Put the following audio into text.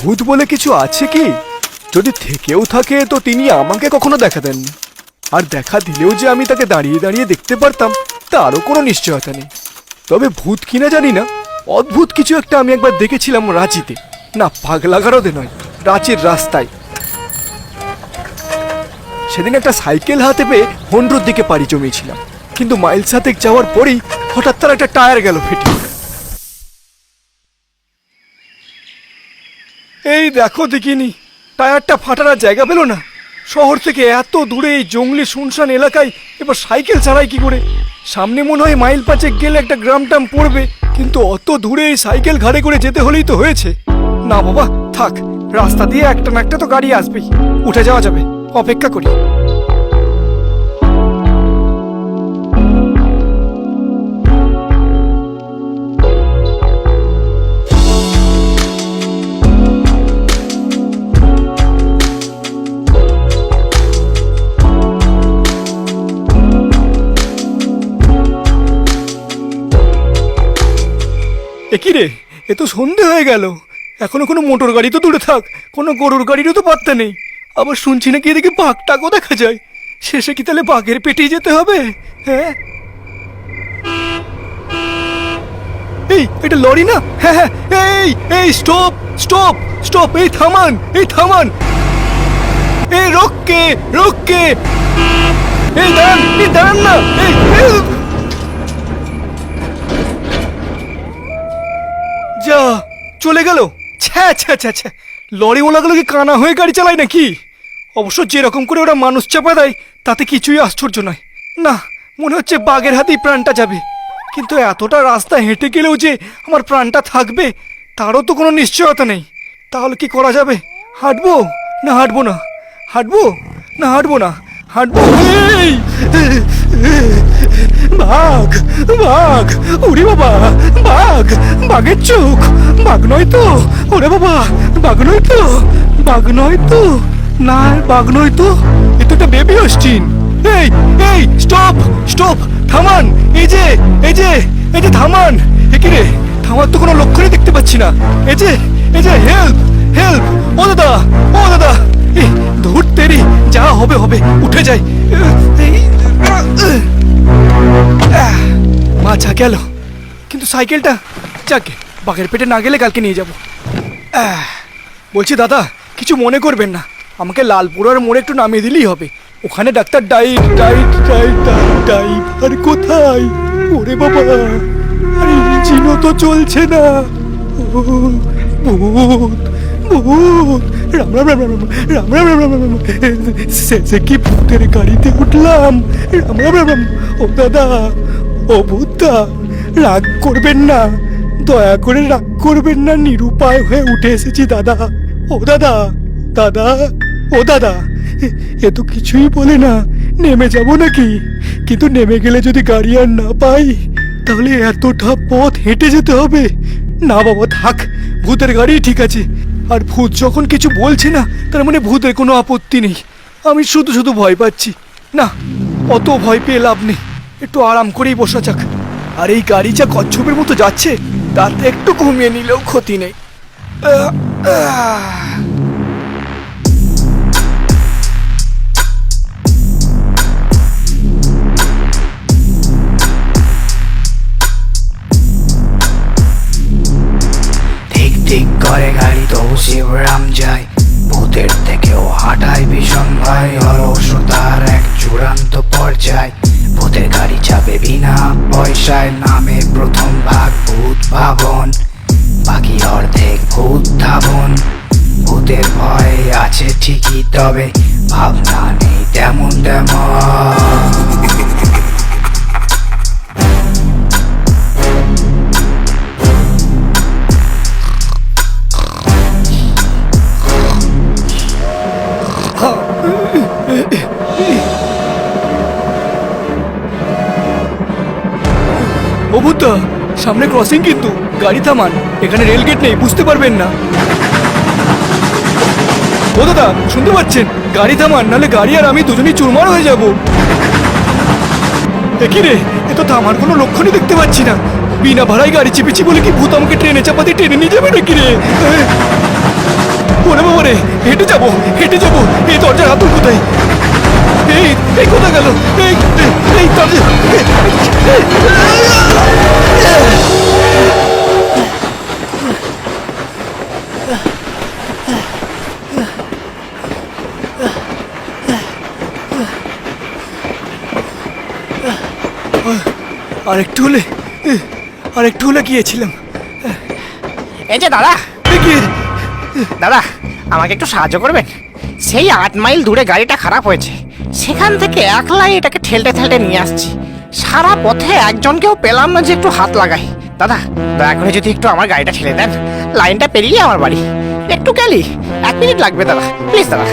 ভূত বলে কিছু আছে কি? যদি থেকেও থাকে তো তিনি আমাকে কখনো দেখা দেননি। আর দেখা দিলেও যে আমি তাকে দাঁড়িয়ে দাঁড়িয়ে দেখতে পারতাম তারও কোনো নিশ্চয়তা নেই। তবে ভূত কিনা জানি না, অদ্ভুত কিছু একটা আমি একবার দেখেছিলাম রাঁচিতে। না, পাগলাগারদে নয়, রাঁচির রাস্তায়। সেদিন একটা সাইকেল হাতে পেয়ে হন্ড্রোর দিকে পাড়ি জমিয়েছিলাম, কিন্তু মাইল সাতেক যাওয়ার পরেই হঠাৎ তার একটা টায়ার গেল ফেটে। এই দেখো দেখিনি, টায়ারটা ফাটার জায়গা পেল না। শহর থেকে এত দূরে এই জঙ্গলি শুনশান এলাকায় এবার সাইকেল চালাই কি করে? সামনে মনে হয় মাইল 5 গেলে একটা গ্রাম টাম পড়বে, কিন্তু অত দূরে এই সাইকেল ঘাড়ে করে যেতে হলেই তো হয়েছে। না বাবা থাক, রাস্তা দিয়ে একটা না একটা তো গাড়ি আসবেই, উঠে যাওয়া যাবে। অপেক্ষা করি। কি রে, এ তো সন্ধে হয়ে গেল, এখনো কোনো মোটর গাড়ি তো দূরে থাক, কোনো গরুর গাড়িরও তো পাত্তা নেই। আবার শুনছি নাকি এদিকে বাঘটাকেও দেখা যায়। শেষে কি তাহলে বাঘের পেটেই যেতে হবে? হ্যাঁ, এই এটা লরি না? হ্যাঁ হ্যাঁ, এই এই স্টপ স্টপ স্টপ, এই থামান, এই থামান, এই রোককে রোককে, এই দাঁড়ান না, এই যা চলে গেল। ছ্যা ছ্যা ছ্যা ছ্যা, লরিওয়ালাগুলো কি কানা হয়ে গাড়ি চালায় নাকি? অবশ্য যেরকম করে ওরা মানুষ চাপা দেয় তাতে কিছুই আশ্চর্য নয়। না, মনে হচ্ছে বাঘের হাতেই প্রাণটা যাবে। কিন্তু এতটা রাস্তা হেঁটে গেলেও যে আমার প্রাণটা থাকবে তারও তো কোনো নিশ্চয়তা নেই। তাহলে কি করা যাবে? হাঁটবো না হাঁটবো না? হাঁটবো না হাঁটবো না? হাঁটবো। এই বাঘ বাঘ, ওরে বাবা, বাঘ, বাঘের চোখ, বাঘ নয় তো? ওরে বাবা, বাঘ নয় তো? বাঘ নয় তো? না, বাঘ নয় তো, এটা একটা বেবি অস্টিন। এই এই স্টপ স্টপ, থামান, এই যে এই যে এই যে থামান। এ কি রে, থামার তো কোনো লক্ষণই দেখতে পাচ্ছি না। এই যে এই যে, হেল্প হেল্প, ও দাদা, ও দাদা, এই ধরতেরি, যা হবে হবে, উঠে যাই। মাছা গেল, কিন্তু সাইকেলটা যাকে বাঘের পেটে না গেলে কালকে নিয়ে যাব। বলছি দাদা, কিছু মনে করবেন না, আমাকে লালপুরার মোড়ে একটু নামিয়ে দিলেই হবে। ওখানে ডাক্তার ড্রাইভার কোথায়? ওরে বাবা, আর ইঞ্জিনও তো চলছে না। ভূত ভূত, রাম রাম রাম রাম রাম রাম রাম রাম রাম, শেষে কি ভূতের গাড়িতে উঠলাম? রাম রাম রাম রাম। ও দাদা, ও ভূতদা, রাগ করবেন না, দয়া করে রাগ করবেন না, নিরুপায় হয়ে উঠে এসেছি দাদা। ও দাদা, দাদা, ও দাদা, এ তো কিছুই বলে না, নেমে যাব নাকি? কিন্তু নেমে গেলে যদি গাড়ি আর না পাই তাহলে এতটা পথ হেঁটে যেতে হবে। না বাবা থাক, ভূতের গাড়ি ঠিক আছে। আর ভূত যখন কিছু বলছে না তার মানে ভূতের কোনো আপত্তি নেই। আমি শুধু শুধু ভয় পাচ্ছি। না, অত ভয় পেয়ে লাভ নেই, একটু আরাম করেই বসা যাক। আর এই গাড়ি যা কচ্ছপের মতো যাচ্ছে তাতে একটু ঘুমিয়ে নিলেও ক্ষতি নেই। ঠিক করে গাড়ি তবু শিবরাম যায়, ভূতের থেকেও হাঁটায় ভীষণ ভয়, অলসতার এক চূড়ান্ত পর্যায়। ভূতের গাড়ি চাপে বিনা পয়সায়, নামে প্রথম ভাগ ভূত ভাবন, বাকি অর্ধেক ভূত ধাবন। ভূতের ভয় আছে ঠিকই, তবে ভাবনা নেই তেমন তেমন। ও ভূতদা, সামনে ক্রসিং, কিন্তু গাড়ি থামান, এখানে রেলগেট নেই, বুঝতে পারবেন না। ও দাদা, শুনতে পাচ্ছেন? গাড়ি থামান, নাহলে গাড়ি আর আমি দুজনেই চুরমার হয়ে যাব। কি রে, এ তো থামার কোনো লক্ষণই দেখতে পাচ্ছি না। বিনা ভাড়ায় গাড়ি চেপেছি বলে কি ভূত আমাকে ট্রেনে চাপাতে টেনে নিয়ে যাবে নাকি রে? ওরে বাবা রে, হেঁটে যাবো, হেঁটে যাবো। এই দরজার হাতুর কোথায়? এই এই কোথায় গেল? এই দরজা। আরেকটু হলে, আরেকটু হলে গিয়েছিলাম। এই যে দাদা, কি? দাদা আমাকে একটু সাহায্য করবেন? সেই 8 মাইল দূরে গাড়িটা খারাপ হয়েছে, সেখান থেকে একলাই এটাকে ঠেলতে ঠেলতে নিয়ে আসছি। সারা পথে একজনকেও পেলাম না যে একটু হাত লাগাই। দাদা দয়া করে যদি একটু আমার গাড়িটা ঠেলে দেন, লাইনটা পেরিয়ে আমার বাড়ি। একটু গেলি 1 মিনিট লাগবে দাদা, প্লিজ দাদা।